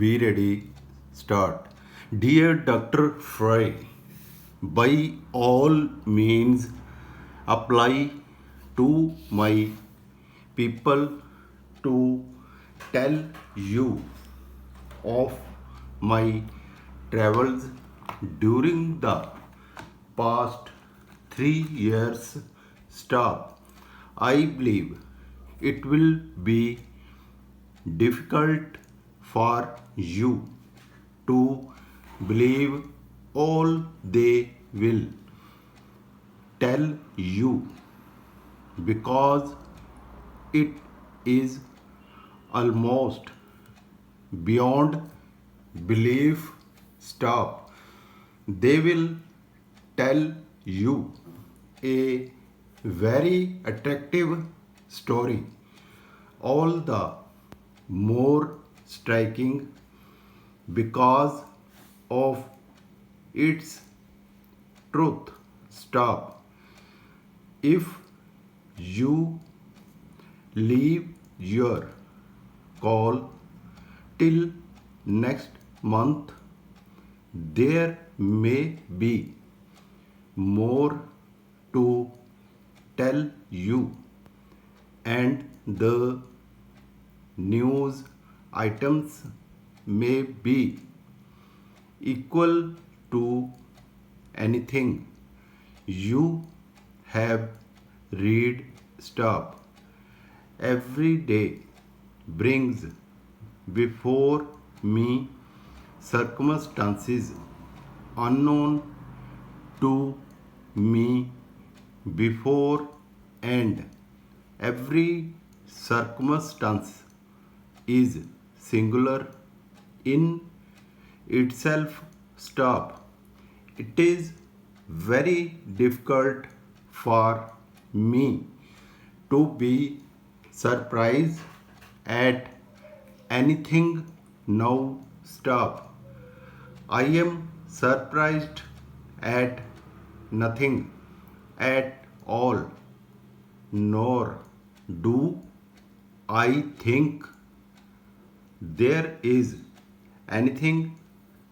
Be ready, start. Dear Dr. Fry, by all means apply to my people to tell you of my travels during the past 3 years. Stop. I believe it will be difficult for you to believe all they will tell you because it is almost beyond belief. Stop. They will tell you a very attractive story, all the more striking because of its truth. Stop. If you leave your call till next month, there may be more to tell you, and the news items may be equal to anything you have read. Stop. Every day brings before me circumstances unknown to me before, and every circumstance is singular in itself. Stop. It is very difficult for me to be surprised at anything now. Stop. I am surprised at nothing at all, nor do I think there is anything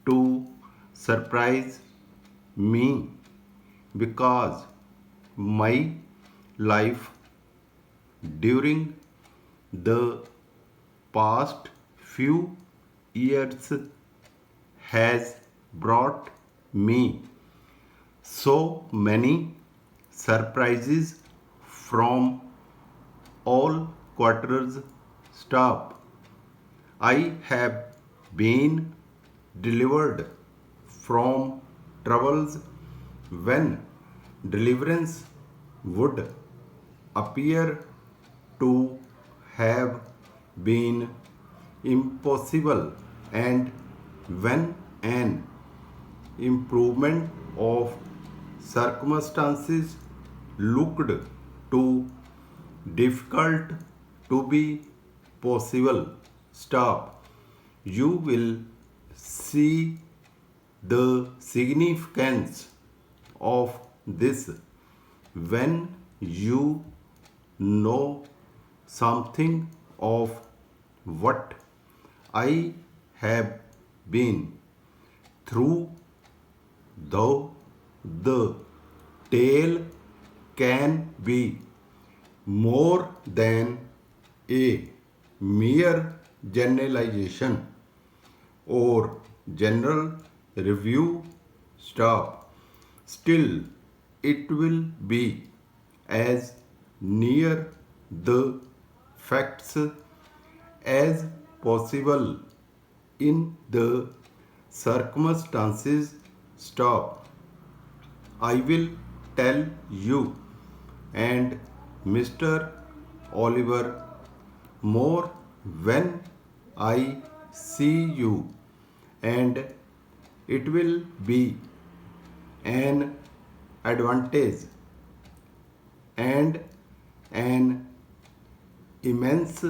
to surprise me because my life during the past few years has brought me so many surprises from all quarters. Stop. I have been delivered from troubles when deliverance would appear to have been impossible, and when an improvement of circumstances looked too difficult to be possible. Stop. You will see the significance of this when you know something of what I have been through, though the tale can be more than a mere generalization or general review. Stop. Still, it will be as near the facts as possible in the circumstances. Stop. I will tell you and Mr. Oliver more when I see you, and it will be an advantage and an immense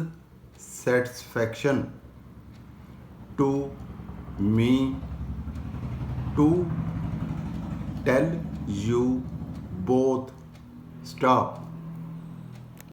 satisfaction to me to tell you both. Stop.